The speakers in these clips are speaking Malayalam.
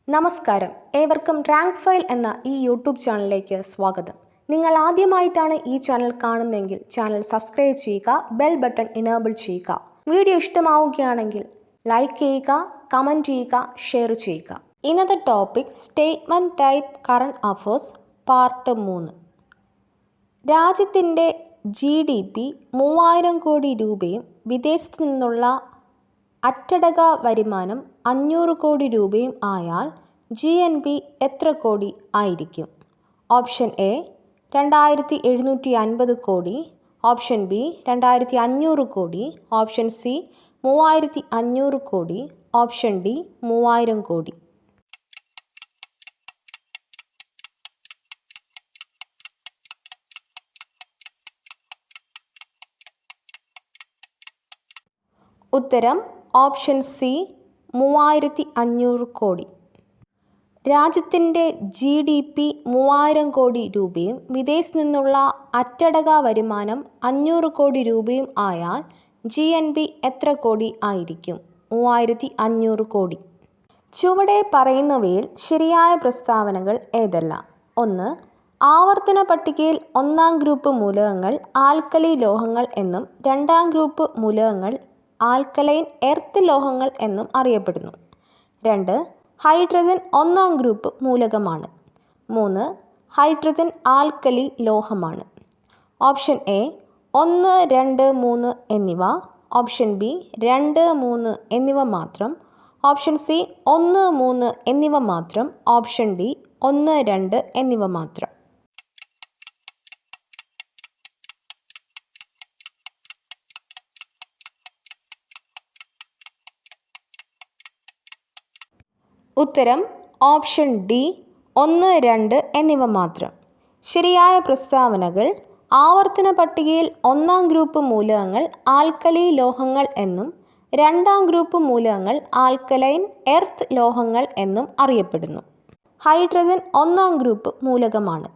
നമസ്കാരം, ഏവർക്കും റാങ്ക് ഫയൽ എന്ന ഈ യൂട്യൂബ് ചാനലിലേക്ക് സ്വാഗതം. നിങ്ങൾ ആദ്യമായിട്ടാണ് ഈ ചാനൽ കാണുന്നതെങ്കിൽ ചാനൽ സബ്സ്ക്രൈബ് ചെയ്യുക, ബെൽ ബട്ടൺ ഇനേബിൾ ചെയ്യുക. വീഡിയോ ഇഷ്ടമാവുകയാണെങ്കിൽ ലൈക്ക് ചെയ്യുക, കമൻറ്റ് ചെയ്യുക, ഷെയർ ചെയ്യുക. ഇന്നത്തെ topic statement type current affairs part 3. രാജ്യത്തിൻ്റെ GDP 3000 കോടി രൂപയും വിദേശത്തു നിന്നുള്ള അച്ചടക്ക വരുമാനം 500 കോടി രൂപയും ആയാൽ GNP എത്ര കോടി ആയിരിക്കും? ഓപ്ഷൻ എ 2750 കോടി, ഓപ്ഷൻ ബി 2500 കോടി, ഓപ്ഷൻ സി 3500 കോടി, ഓപ്ഷൻ ഡി 3000 കോടി. ഉത്തരം ഓപ്ഷൻ സി 3500 കോടി. രാജ്യത്തിൻ്റെ GDP 3000 കോടി രൂപയും വിദേശത്തു നിന്നുള്ള അച്ചടക്ക വരുമാനം 500 കോടി രൂപയും ആയാൽ GNP എത്ര കോടി ആയിരിക്കും? 3500 കോടി. ചുവടെ പറയുന്നവയിൽ ശരിയായ പ്രസ്താവനകൾ ഏതെല്ലാം? 1. ആവർത്തന പട്ടികയിൽ 1-ാം ഗ്രൂപ്പ് മൂലകങ്ങൾ ആൽക്കലി ലോഹങ്ങൾ എന്നും 2-ാം ഗ്രൂപ്പ് മൂലകങ്ങൾ ആൽക്കലൈൻ എർത്ത് ലോഹങ്ങൾ എന്നും അറിയപ്പെടുന്നു. 2. ഹൈഡ്രജൻ 1-ാം ഗ്രൂപ്പ് മൂലകമാണ്. 3. ഹൈഡ്രജൻ ആൽക്കലി ലോഹമാണ്. ഓപ്ഷൻ എ 1, 2, 3 എന്നിവ, ഓപ്ഷൻ ബി 2, 3 എന്നിവ മാത്രം, ഓപ്ഷൻ സി 1, 3 എന്നിവ മാത്രം, ഓപ്ഷൻ ഡി 1, 2 എന്നിവ മാത്രം. ഉത്തരം ഓപ്ഷൻ ഡി 1, 2 എന്നിവ മാത്രം. ശരിയായ പ്രസ്താവനകൾ: ആവർത്തന പട്ടികയിൽ 1-ാം ഗ്രൂപ്പ് മൂലകങ്ങൾ ആൽക്കലി ലോഹങ്ങൾ എന്നും 2-ാം ഗ്രൂപ്പ് മൂലകങ്ങൾ ആൽക്കലൈൻ എർത്ത് ലോഹങ്ങൾ എന്നും അറിയപ്പെടുന്നു. ഹൈഡ്രജൻ 1-ാം ഗ്രൂപ്പ് മൂലകമാണ്.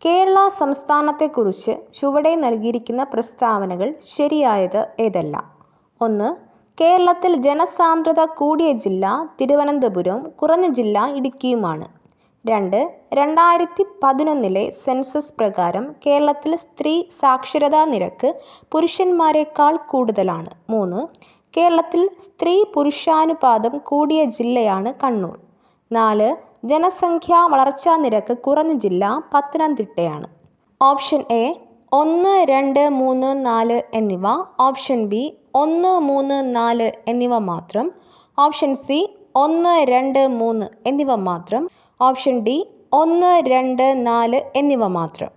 കേരള സംസ്ഥാനത്തെക്കുറിച്ച് ചുവടെ നൽകിയിരിക്കുന്ന പ്രസ്താവനകൾ ശരിയായത് ഏതെല്ലാം? 1. കേരളത്തിൽ ജനസാന്ദ്രത കൂടിയ ജില്ല തിരുവനന്തപുരം, കുറഞ്ഞ ജില്ല ഇടുക്കിയുമാണ്. 2. 2011 സെൻസസ് പ്രകാരം കേരളത്തിൽ സ്ത്രീ സാക്ഷരതാ നിരക്ക് പുരുഷന്മാരെക്കാൾ കൂടുതലാണ്. 3. കേരളത്തിൽ സ്ത്രീ പുരുഷാനുപാതം കൂടിയ ജില്ലയാണ് കണ്ണൂർ. 4. ജനസംഖ്യാ വളർച്ചാ നിരക്ക് കുറഞ്ഞ ജില്ല പത്തനംതിട്ടയാണ്. ഓപ്ഷൻ എ 1, 2, 3, 4 എന്നിവ, ഓപ്ഷൻ ബി 1, 3, 4 എന്നിവ മാത്രം, ഓപ്ഷൻ സി 1, 2, 3 എന്നിവ മാത്രം, ഓപ്ഷൻ ഡി 1, 2, 4 എന്നിവ മാത്രം.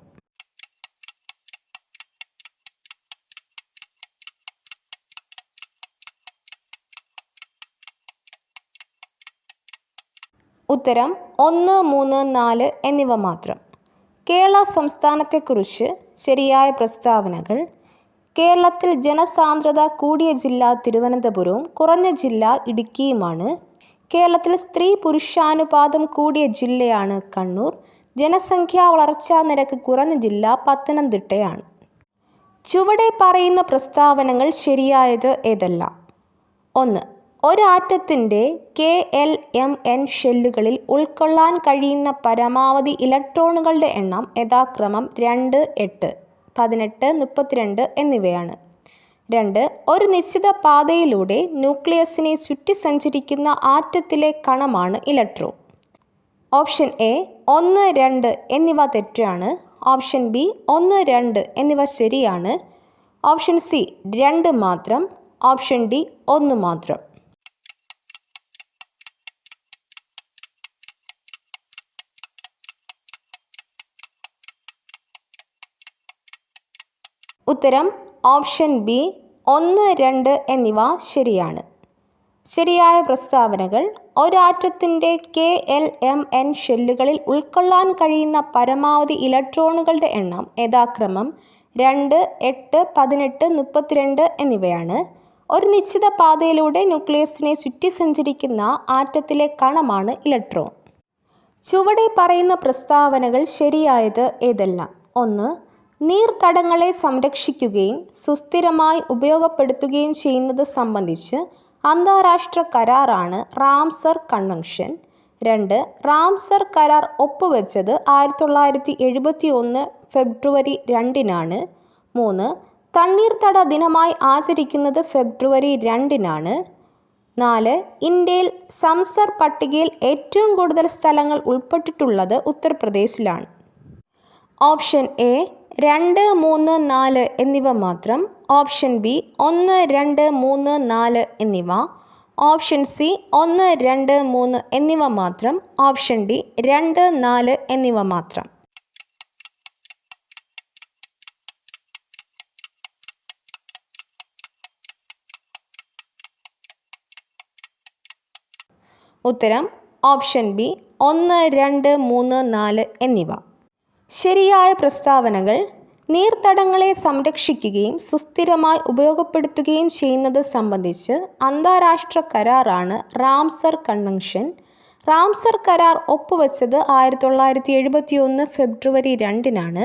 ഉത്തരം 1, 3, 4 എന്നിവ മാത്രം. കേരള സംസ്ഥാനത്തെക്കുറിച്ച് ശരിയായ പ്രസ്താവനകൾ: കേരളത്തിൽ ജനസാന്ദ്രത കൂടിയ ജില്ല തിരുവനന്തപുരവും കുറഞ്ഞ ജില്ല ഇടുക്കിയുമാണ്. കേരളത്തിൽ സ്ത്രീ പുരുഷാനുപാതം കൂടിയ ജില്ലയാണ് കണ്ണൂർ. ജനസംഖ്യാ വളർച്ചാ നിരക്ക് കുറഞ്ഞ ജില്ല പത്തനംതിട്ടയാണ്. ചുവടെ പറയുന്ന പ്രസ്താവനകൾ ശരിയായത് ഏതെല്ലാം? 1. ഒരാറ്റത്തിൻ്റെ KLMN ഷെല്ലുകളിൽ ഉൾക്കൊള്ളാൻ കഴിയുന്ന പരമാവധി ഇലക്ട്രോണുകളുടെ എണ്ണം യഥാക്രമം 2, 8, 18, 32 എന്നിവയാണ്. 2. ഒരു നിശ്ചിത പാതയിലൂടെ ന്യൂക്ലിയസിനെ ചുറ്റി സഞ്ചരിക്കുന്ന ആറ്റത്തിലെ കണമാണ് ഇലക്ട്രോൺ. ഓപ്ഷൻ എ 1, 2 എന്നിവ തെറ്റാണ്. ഓപ്ഷൻ ബി 1, 2 എന്നിവ ശരിയാണ്. ഓപ്ഷൻ സി 2 മാത്രം, ഓപ്ഷൻ ഡി 1 മാത്രം. ഉത്തരം ഓപ്ഷൻ ബി 1, 2 എന്നിവ ശരിയാണ്. ശരിയായ പ്രസ്താവനകൾ: ഒരാറ്റത്തിൻ്റെ KLMN ഷെല്ലുകളിൽ ഉൾക്കൊള്ളാൻ കഴിയുന്ന പരമാവധി ഇലക്ട്രോണുകളുടെ എണ്ണം യഥാക്രമം 2, 8, 18, 32 എന്നിവയാണ്. ഒരു നിശ്ചിത പാതയിലൂടെ ന്യൂക്ലിയസിനെ ചുറ്റി സഞ്ചരിക്കുന്ന ആറ്റത്തിലെ കണമാണ് ഇലക്ട്രോൺ. ചുവടെ പറയുന്ന പ്രസ്താവനകൾ ശരിയായത് ഏതെല്ലാം? 1. നീർത്തടങ്ങളെ സംരക്ഷിക്കുകയും സുസ്ഥിരമായി ഉപയോഗപ്പെടുത്തുകയും ചെയ്യുന്നത് സംബന്ധിച്ച് അന്താരാഷ്ട്ര കരാറാണ് റാംസർ കൺവെൻഷൻ. 2. റാംസർ കരാർ ഒപ്പുവെച്ചത് 1971 ഫെബ്രുവരി 2-നാണ്. 3. തണ്ണീർത്തട ദിനമായി ആചരിക്കുന്നത് ഫെബ്രുവരി 2-നാണ്. 4. ഇന്ത്യയിൽ സംസർ പട്ടികയിൽ ഏറ്റവും കൂടുതൽ സ്ഥലങ്ങൾ ഉൾപ്പെട്ടിട്ടുള്ളത് ഉത്തർപ്രദേശിലാണ്. ഓപ്ഷൻ എ 2, 3, 4 എന്നിവ മാത്രം. ഓപ്ഷൻ ബി 1, 2, 3, 4 എന്നിവ. ഓപ്ഷൻ സി 1, 2, 3 എന്നിവ മാത്രം. ഓപ്ഷൻ ഡി 2, 4 എന്നിവ മാത്രം. ഉത്തരം ഓപ്ഷൻ ബി 1, 2, 3, 4 എന്നിവ. ശരിയായ പ്രസ്താവനകൾ: നീർത്തടങ്ങളെ സംരക്ഷിക്കുകയും സുസ്ഥിരമായി ഉപയോഗപ്പെടുത്തുകയും ചെയ്യുന്നത് സംബന്ധിച്ച് അന്താരാഷ്ട്ര കരാറാണ് റാംസർ കൺവെൻഷൻ. റാംസർ കരാർ ഒപ്പുവെച്ചത് 1971 ഫെബ്രുവരി 2-നാണ്.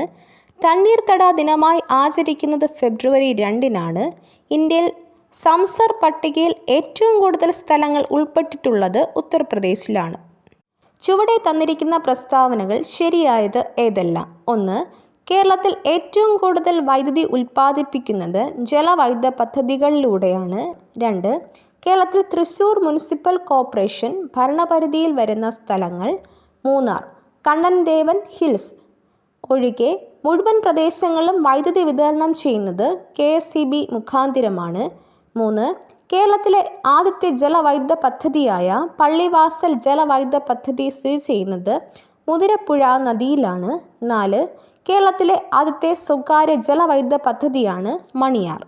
തണ്ണീർത്തട ദിനമായി ആചരിക്കുന്നത് ഫെബ്രുവരി 2-നാണ്. ഇന്ത്യയിൽ സംസർ പട്ടികയിൽ ഏറ്റവും കൂടുതൽ സ്ഥലങ്ങൾ ഉൾപ്പെട്ടിട്ടുള്ളത് ഉത്തർപ്രദേശിലാണ്. ചുവടെ തന്നിരിക്കുന്ന പ്രസ്താവനകൾ ശരിയായത് ഏതെല്ലാം? 1. കേരളത്തിൽ ഏറ്റവും കൂടുതൽ വൈദ്യുതി ഉൽപ്പാദിപ്പിക്കുന്നത് ജലവൈദ്യുത പദ്ധതികളിലൂടെയാണ്. 2. കേരളത്തിൽ തൃശ്ശൂർ മുനിസിപ്പൽ കോർപ്പറേഷൻ ഭരണപരിധിയിൽ വരുന്ന സ്ഥലങ്ങൾ: മൂന്നാർ, കണ്ണൻദേവൻ ഹിൽസ് ഒഴികെ മുഴുവൻ പ്രദേശങ്ങളിലും വൈദ്യുതി വിതരണം ചെയ്യുന്നത് KSEB മുഖാന്തിരമാണ്. 3. കേരളത്തിലെ ആദ്യത്തെ ജലവൈദ്യുത പദ്ധതിയായ പള്ളിവാസൽ ജലവൈദ്യുത പദ്ധതി സ്ഥിതി ചെയ്യുന്നത് മുതിരപ്പുഴ നദിയിലാണ്. 4. കേരളത്തിലെ ആദ്യത്തെ സ്വകാര്യ ജലവൈദ്യുത പദ്ധതിയാണ് മണിയാർ.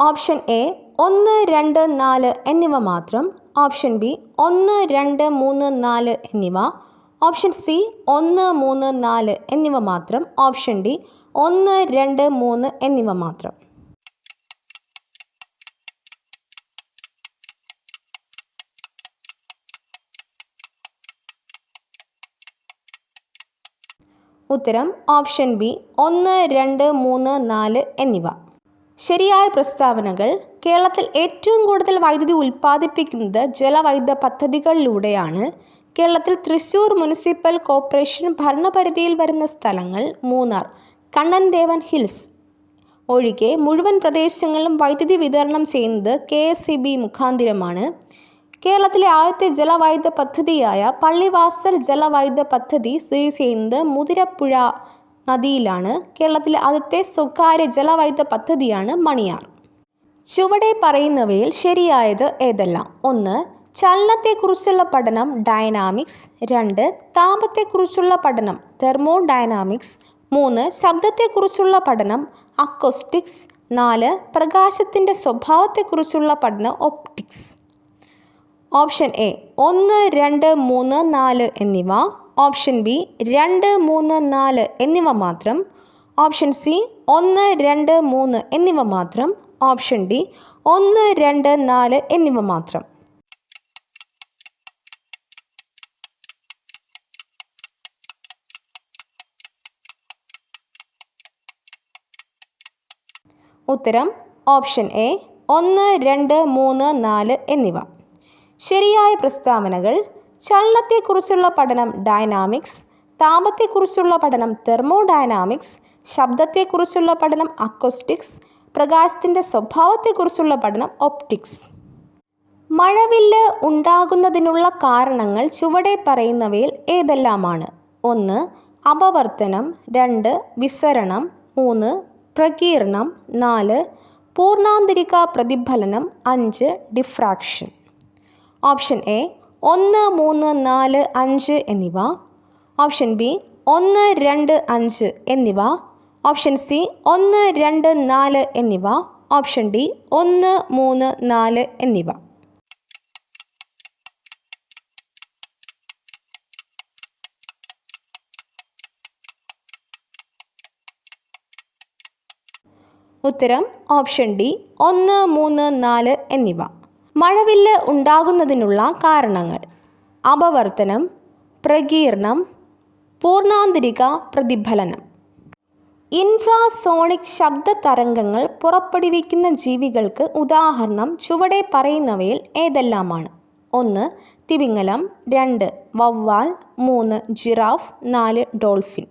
ഓപ്ഷൻ എ 1, 2, 4 എന്നിവ മാത്രം. ഓപ്ഷൻ ബി 1, 2, 3, 4 എന്നിവ. ഓപ്ഷൻ സി 1, 3, 4 എന്നിവ മാത്രം. ഓപ്ഷൻ ഡി 1, 2, 3 എന്നിവ മാത്രം. ഉത്തരം ഓപ്ഷൻ ബി 1, 2, 3, 4 എന്നിവ. ശരിയായ പ്രസ്താവനകൾ: കേരളത്തിൽ ഏറ്റവും കൂടുതൽ വൈദ്യുതി ഉൽപ്പാദിപ്പിക്കുന്നത് ജലവൈദ്യുത പദ്ധതികളിലൂടെയാണ്. കേരളത്തിൽ തൃശ്ശൂർ മുനിസിപ്പൽ കോർപ്പറേഷൻ ഭരണപരിധിയിൽ വരുന്ന സ്ഥലങ്ങൾ: മൂന്നാർ, കണ്ണൻദേവൻ ഹിൽസ് ഒഴികെ മുഴുവൻ പ്രദേശങ്ങളിലും വൈദ്യുതി വിതരണം ചെയ്യുന്നത് KSEB മുഖാന്തിരമാണ്. കേരളത്തിലെ ആദ്യത്തെ ജലവൈദ്യുത പദ്ധതിയായ പള്ളിവാസൽ ജലവൈദ്യുത പദ്ധതി സ്ഥിതി ചെയ്യുന്നത് മുതിരപ്പുഴ നദിയിലാണ്. കേരളത്തിലെ ആദ്യത്തെ സ്വകാര്യ ജലവൈദ്യുത പദ്ധതിയാണ് മണിയാർ. ചുവടെ പറയുന്നവയിൽ ശരിയായത് ഏതെല്ലാം? 1. ചലനത്തെക്കുറിച്ചുള്ള പഠനം ഡൈനാമിക്സ്. 2. താപത്തെക്കുറിച്ചുള്ള പഠനം തെർമോഡൈനാമിക്സ്. 3. ശബ്ദത്തെക്കുറിച്ചുള്ള പഠനം അക്കോസ്റ്റിക്സ്. 4. പ്രകാശത്തിൻ്റെ സ്വഭാവത്തെക്കുറിച്ചുള്ള പഠനം ഒപ്റ്റിക്സ്. ഓപ്ഷൻ എ 1, 2, 3, 4 എന്നിവ. ഓപ്ഷൻ ബി 2, 3, 4 എന്നിവ മാത്രം. ഓപ്ഷൻ സി 1, 2, 3 എന്നിവ മാത്രം. ഓപ്ഷൻ ഡി 1, 2, 4 എന്നിവ മാത്രം. ഉത്തരം ഓപ്ഷൻ എ 1, 2, 3, 4 എന്നിവ. ശരിയായ പ്രസ്താവനകൾ: ചലനത്തെക്കുറിച്ചുള്ള പഠനം ഡൈനാമിക്സ്, താപത്തെക്കുറിച്ചുള്ള പഠനം തെർമോഡൈനാമിക്സ്, ശബ്ദത്തെക്കുറിച്ചുള്ള പഠനം അക്കോസ്റ്റിക്സ്, പ്രകാശത്തിൻ്റെ സ്വഭാവത്തെക്കുറിച്ചുള്ള പഠനം ഒപ്റ്റിക്സ്. മഴവില്ല് ഉണ്ടാകുന്നതിനുള്ള കാരണങ്ങൾ ചുവടെ പറയുന്നവയിൽ ഏതെല്ലാമാണ്? 1. അപവർത്തനം. 2. വിസരണം. 3. പ്രകീർണം. 4. പൂർണ്ണാന്തരിക പ്രതിഫലനം. 5. ഡിഫ്രാക്ഷൻ. ഓപ്ഷൻ എ 1, 3, 4, 5 എന്നിവ. ഓപ്ഷൻ ബി 1, 2, 5 എന്നിവ. ഓപ്ഷൻ സി 1, 2, 4 എന്നിവ. ഓപ്ഷൻ ഡി 1, 3, 4 എന്നിവ. ഉത്തരം ഓപ്ഷൻ ഡി 1, 3, 4 എന്നിവ. മഴവില്ല് ഉണ്ടാകുന്നതിനുള്ള കാരണങ്ങൾ: അപവർത്തനം, പ്രകീർണം, പൂർണ്ണാന്തരിക പ്രതിഫലനം. ഇൻഫ്രാസോണിക് ശബ്ദ തരംഗങ്ങൾ പുറപ്പെടുവിക്കുന്ന ജീവികൾക്ക് ഉദാഹരണം ചുവടെ പറയുന്നവയിൽ ഏതെല്ലാമാണ്? 1. തിമിംഗലം, 2 വവ്വാൽ, 3 ജിറാഫ്, 4 ഡോൾഫിൻ.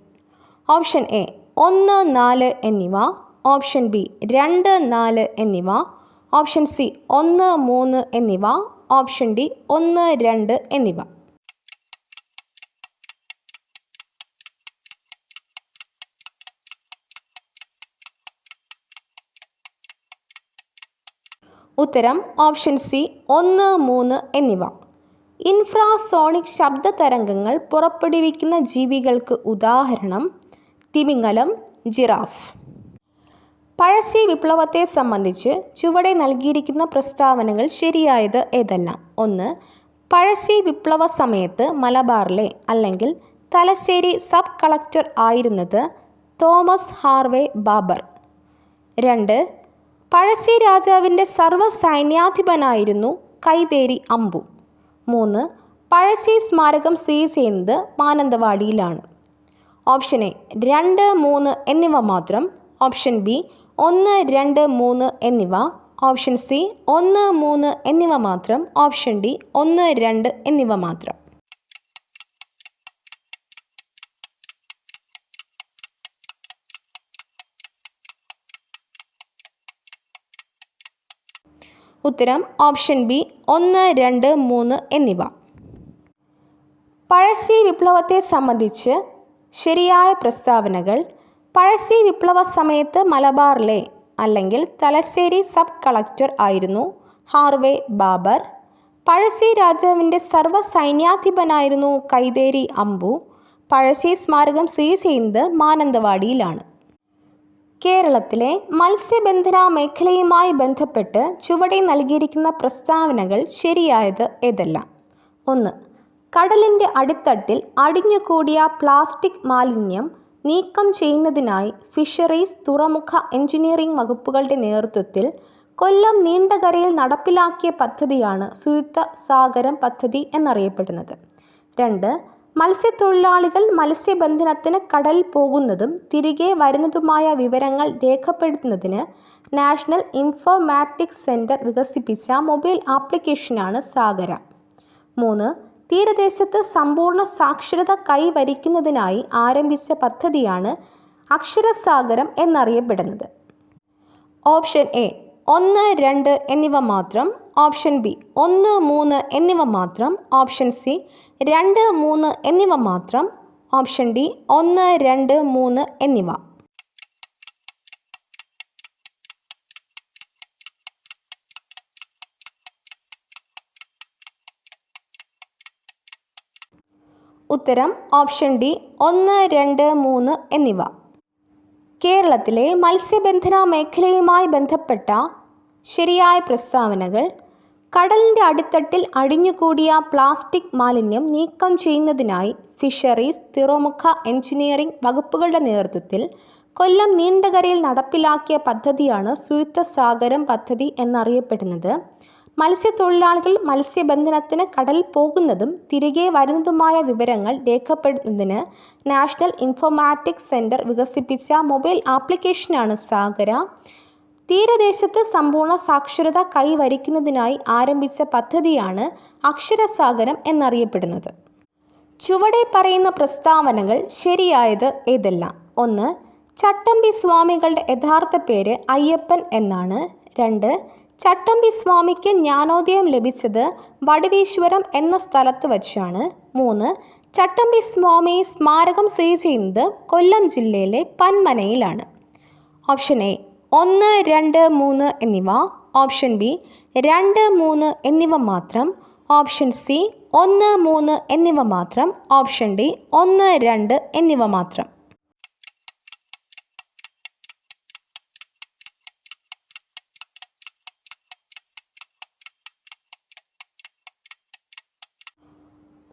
ഓപ്ഷൻ എ 1, 4 എന്നിവ. ഓപ്ഷൻ ബി 2, 4 എന്നിവ. ഓപ്ഷൻ സി 1, 3 എന്നിവ. ഓപ്ഷൻ ഡി 1, 2 എന്നിവ. ഉത്തരം ഓപ്ഷൻ സി 1, 3 എന്നിവ. ഇൻഫ്രാസോണിക് ശബ്ദ തരംഗങ്ങൾ പുറപ്പെടുവിക്കുന്ന ജീവികൾക്ക് ഉദാഹരണം തിമിംഗലം, ജിറാഫ്. പഴശ്ശി വിപ്ലവത്തെ സംബന്ധിച്ച് ചുവടെ നൽകിയിരിക്കുന്ന പ്രസ്താവനകൾ ശരിയായത് ഏതെല്ലാം? 1. പഴശ്ശി വിപ്ലവ സമയത്ത് മലബാറിലെ അല്ലെങ്കിൽ തലശ്ശേരി സബ് കളക്ടർ ആയിരുന്നത് തോമസ് ഹാർവേ ബാബർ. 2. പഴശ്ശി രാജാവിൻ്റെ സർവ്വസൈന്യാധിപനായിരുന്നു കൈതേരി അമ്പു. 3. പഴശ്ശി സ്മാരകം സ്ഥിതി ചെയ്യുന്നത് മാനന്തവാടിയിലാണ്. ഓപ്ഷൻ എ 2, 3 എന്നിവ മാത്രം. ഓപ്ഷൻ ബി 1, 2, 3 എന്നിവ. ഓപ്ഷൻ സി 1, 3 എന്നിവ മാത്രം. ഓപ്ഷൻ ഡി 1, 2 എന്നിവ മാത്രം. ഉത്തരം ഓപ്ഷൻ ബി 1, 2, 3 എന്നിവ. പഴശ്ശി വിപ്ലവത്തെ സംബന്ധിച്ച് ശരിയായ പ്രസ്താവനകൾ: പഴശ്ശി വിപ്ലവ സമയത്ത് മലബാറിലെ അല്ലെങ്കിൽ തലശ്ശേരി സബ് കളക്ടർ ആയിരുന്നു ഹാർവേ ബാബർ. പഴശ്ശി രാജാവിൻ്റെ സർവ്വസൈന്യാധിപനായിരുന്നു കൈതേരി അമ്പു. പഴശ്ശി സ്മാരകം സ്ഥിതി ചെയ്യുന്നത് മാനന്തവാടിയിലാണ്. കേരളത്തിലെ മത്സ്യബന്ധന മേഖലയുമായി ബന്ധപ്പെട്ട് ചുവടെ നൽകിയിരിക്കുന്ന പ്രസ്താവനകൾ ശരിയായത് ഏതെല്ലാം? 1. കടലിൻ്റെ അടിത്തട്ടിൽ അടിഞ്ഞുകൂടിയ പ്ലാസ്റ്റിക് മാലിന്യം നീക്കം ചെയ്യുന്നതിനായി ഫിഷറീസ്, തുറമുഖ, എഞ്ചിനീയറിംഗ് വകുപ്പുകളുടെ നേതൃത്വത്തിൽ കൊല്ലം നീണ്ടകരയിൽ നടപ്പിലാക്കിയ പദ്ധതിയാണ് സുയുക്ത സാഗരം പദ്ധതി എന്നറിയപ്പെടുന്നത്. 2. മത്സ്യത്തൊഴിലാളികൾ മത്സ്യബന്ധനത്തിന് കടലിൽ പോകുന്നതും തിരികെ വരുന്നതുമായ വിവരങ്ങൾ രേഖപ്പെടുത്തുന്നതിന് നാഷണൽ ഇൻഫോർമാറ്റിക്സ് സെൻറ്റർ വികസിപ്പിച്ച മൊബൈൽ ആപ്ലിക്കേഷനാണ് സാഗര. 3. തീരദേശത്ത് സമ്പൂർണ്ണ സാക്ഷരത കൈവരിക്കുന്നതിനായി ആരംഭിച്ച പദ്ധതിയാണ് അക്ഷരസാഗരം എന്നറിയപ്പെടുന്നത്. ഓപ്ഷൻ എ 1, 2 എന്നിവ മാത്രം. ഓപ്ഷൻ ബി 1, 3 എന്നിവ മാത്രം. ഓപ്ഷൻ സി 2, 3 എന്നിവ മാത്രം. ഓപ്ഷൻ ഡി 1, 2, 3 എന്നിവ. ഉത്തരം ഓപ്ഷൻ ഡി 1, 2, 3 എന്നിവ. കേരളത്തിലെ മത്സ്യബന്ധന മേഖലയുമായി ബന്ധപ്പെട്ട ശരിയായ പ്രസ്താവനകൾ: കടലിൻ്റെ അടിത്തട്ടിൽ അടിഞ്ഞുകൂടിയ പ്ലാസ്റ്റിക് മാലിന്യം നീക്കം ചെയ്യുന്നതിനായി ഫിഷറീസ്, തുറമുഖ, എഞ്ചിനീയറിംഗ് വകുപ്പുകളുടെ നേതൃത്വത്തിൽ കൊല്ലം നീണ്ടകരയിൽ നടപ്പിലാക്കിയ പദ്ധതിയാണ് സുയുക്ത സാഗരം പദ്ധതി എന്നറിയപ്പെടുന്നത്. മത്സ്യത്തൊഴിലാളികൾ മത്സ്യബന്ധനത്തിന് കടലിൽ പോകുന്നതും തിരികെ വരുന്നതുമായ വിവരങ്ങൾ രേഖപ്പെടുത്തുന്നതിന് നാഷണൽ ഇൻഫോർമാറ്റിക്സ് സെൻറ്റർ വികസിപ്പിച്ച മൊബൈൽ ആപ്ലിക്കേഷനാണ് സാഗര. തീരദേശത്ത് സമ്പൂർണ്ണ സാക്ഷരത കൈവരിക്കുന്നതിനായി ആരംഭിച്ച പദ്ധതിയാണ് അക്ഷരസാഗരം എന്നറിയപ്പെടുന്നത്. ചുവടെ പറയുന്ന പ്രസ്താവനകൾ ശരിയായത് ഏതെല്ലാം? 1. ചട്ടമ്പി സ്വാമികളുടെ യഥാർത്ഥ പേര് അയ്യപ്പൻ എന്നാണ്. 2. ചട്ടമ്പി സ്വാമിക്ക് ജ്ഞാനോദയം ലഭിച്ചത് വടുവീശ്വരം എന്ന സ്ഥലത്ത് വച്ചാണ്. 3. ചട്ടമ്പി സ്വാമി സ്മാരകം സ്ഥിതി ചെയ്യുന്നത് കൊല്ലം ജില്ലയിലെ പന്മനയിലാണ്. ഓപ്ഷൻ എ 1, 2, 3 എന്നിവ. ഓപ്ഷൻ ബി 2, 3 എന്നിവ മാത്രം. ഓപ്ഷൻ സി 1, 3 എന്നിവ മാത്രം. ഓപ്ഷൻ ഡി 1, 2 എന്നിവ മാത്രം.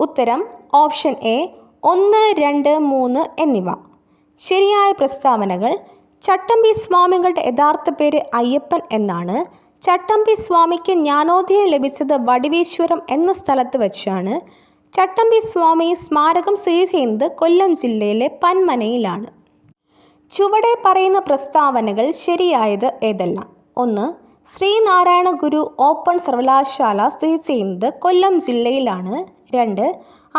ഉത്തരം ഓപ്ഷൻ എ 1, 2, 3 എന്നിവ. ശരിയായ പ്രസ്താവനകൾ: ചട്ടമ്പി സ്വാമികളുടെ യഥാർത്ഥ പേര് അയ്യപ്പൻ എന്നാണ്. ചട്ടമ്പി സ്വാമിക്ക് ജ്ഞാനോദയം ലഭിച്ചത് വടുവീശ്വരം എന്ന സ്ഥലത്ത് വച്ചാണ്. ചട്ടമ്പി സ്വാമി സ്മാരകം സ്ഥിതി ചെയ്യുന്നത് കൊല്ലം ജില്ലയിലെ പന്മനയിലാണ്. ചുവടെ പറയുന്ന പ്രസ്താവനകൾ ശരിയായത് ഏതെല്ലാം? 1. ശ്രീനാരായണ ഗുരു ഓപ്പൺ സർവകലാശാല സ്ഥിതി ചെയ്യുന്നത് കൊല്ലം ജില്ലയിലാണ്. 2.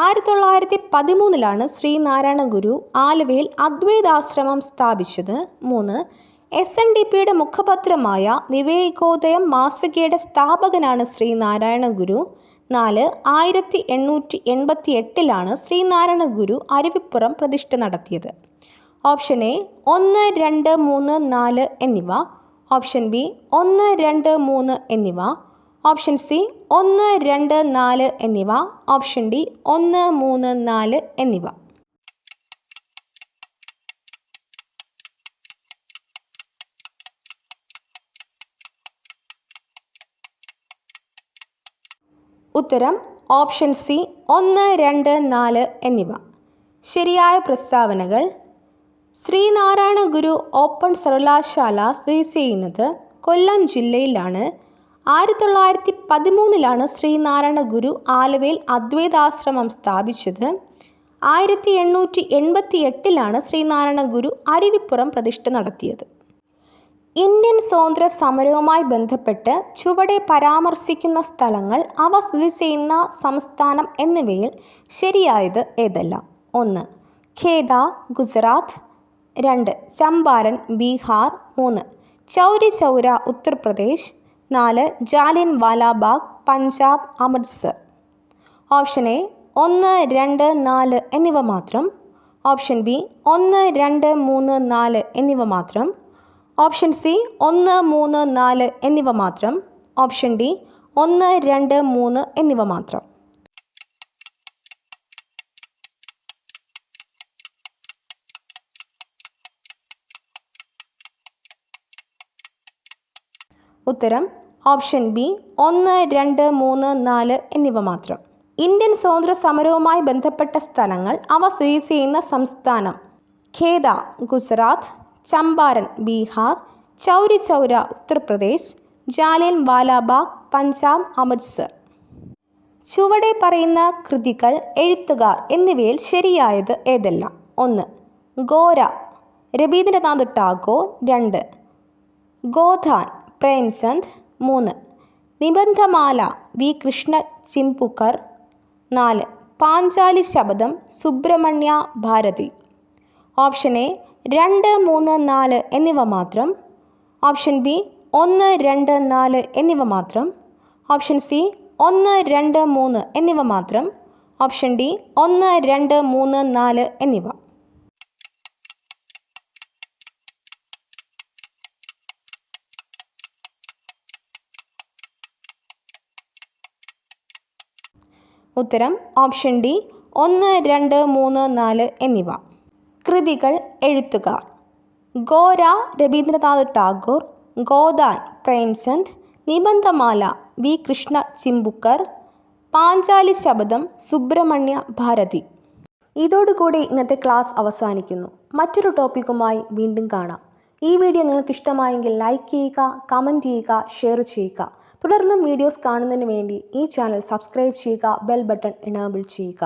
1913 ശ്രീനാരായണ ഗുരു ആലുവയിൽ അദ്വൈതാശ്രമം സ്ഥാപിച്ചത്. 3. SNDPയുടെ മുഖപത്രമായ വിവേകോദയം മാസികയുടെ സ്ഥാപകനാണ് ശ്രീനാരായണ ഗുരു. 4. 1888 ശ്രീനാരായണ ഗുരു അരുവിപ്പുറം പ്രതിഷ്ഠ നടത്തിയത്. ഓപ്ഷൻ എ 1, 2, 3, 4 എന്നിവ. ഓപ്ഷൻ ബി 1, 2, 3 എന്നിവ. ഓപ്ഷൻ സി 1, 2, 4 എന്നിവ. ഓപ്ഷൻ ഡി 1, 3, 4 എന്നിവ. ഉത്തരം ഓപ്ഷൻ സി 1, 2, 4 എന്നിവ. ശരിയായ പ്രസ്താവനകൾ: ശ്രീനാരായണ ഗുരു ഓപ്പൺ സർവകലാശാല സ്ഥിതി ചെയ്യുന്നത് കൊല്ലം ജില്ലയിലാണ്. 1913 ശ്രീനാരായണ ഗുരു ആലുവയിൽ അദ്വൈതാശ്രമം സ്ഥാപിച്ചത്. 1888 ശ്രീനാരായണ ഗുരു അരുവിപ്പുറം പ്രതിഷ്ഠ നടത്തിയത്. ഇന്ത്യൻ സ്വാതന്ത്ര്യ സമരവുമായി ബന്ധപ്പെട്ട് ചുവടെ പരാമർശിക്കുന്ന സ്ഥലങ്ങൾ, അവ സ്ഥിതി ചെയ്യുന്ന സംസ്ഥാനം എന്നിവയിൽ ശരിയായത് ഏതെല്ലാം? 1. Kheda, Gujarat. 2. Champaran, Bihar. 3. Chauri Chaura, Uttar Pradesh. 4. Jallianwala Bagh, Punjab, Amritsar. Option A 1, 2, 4 എന്നിവ മാത്രം. ഓപ്ഷൻ ബി 1, 2, 3, 4 എന്നിവ മാത്രം. ഓപ്ഷൻ സി 1, 3, 4 എന്നിവ മാത്രം. ഓപ്ഷൻ ഡി 1, 2, 3 എന്നിവ മാത്രം. ഉത്തരം ഓപ്ഷൻ ബി 1, 2, 3, 4 എന്നിവ മാത്രം. ഇന്ത്യൻ സ്വാതന്ത്ര്യ സമരവുമായി ബന്ധപ്പെട്ട സ്ഥലങ്ങൾ, അവ സ്ഥിതി ചെയ്യുന്ന സംസ്ഥാനം: ഖേദ, ഗുജറാത്ത്. ചമ്പാരൻ, ബീഹാർ. ചൗരി ചൗര, ഉത്തർപ്രദേശ്. ജാലിയൻ വാലാബാഗ്, പഞ്ചാബ്, അമൃത്സർ. ചുവടെ പറയുന്ന കൃതികൾ, എഴുത്തുകാർ എന്നിവയിൽ ശരിയായത് ഏതെല്ലാം? 1. ഗോര, രവീന്ദ്രനാഥ് ടാഗോർ. 2. ഗോധാൻ, പ്രേംചന്ദ്. 3. നിബന്ധമാല, വി കൃഷ്ണ ചിമ്പുക്കർ. 4. പാഞ്ചാലി ശപഥം, സുബ്രഹ്മണ്യ ഭാരതി. ഓപ്ഷൻ എ 2, 3, 4 എന്നിവ മാത്രം. ഓപ്ഷൻ ബി 1, 2, 4 എന്നിവ മാത്രം. ഓപ്ഷൻ സി 1, 2, 3 എന്നിവ മാത്രം. ഓപ്ഷൻ ഡി 1, 2, 3, 4 എന്നിവ. ഉത്തരം ഓപ്ഷൻ ഡി 1, 2, 3, 4 എന്നിവ. കൃതികൾ, എഴുത്തുകാർ: ഗോര, രവീന്ദ്രനാഥ് ടാഗോർ. ഗോദാൻ, പ്രേംചന്ദ്. നിബന്ധമാല, വി കൃഷ്ണ ചിമ്പുക്കർ. പാഞ്ചാലി ശപഥം, സുബ്രഹ്മണ്യ ഭാരതി. ഇതോടുകൂടി ഇന്നത്തെ ക്ലാസ് അവസാനിക്കുന്നു. മറ്റൊരു ടോപ്പിക്കുമായി വീണ്ടും കാണാം. ഈ വീഡിയോ നിങ്ങൾക്ക് ഇഷ്ടമായെങ്കിൽ ലൈക്ക് ചെയ്യുക, കമൻറ്റ് ചെയ്യുക, ഷെയർ ചെയ്യുക. തുടർന്നും വീഡിയോസ് കാണുന്നതിന് വേണ്ടി ഈ ചാനൽ സബ്സ്ക്രൈബ് ചെയ്യുക, ബെൽ ബട്ടൺ എനേബിൾ ചെയ്യുക.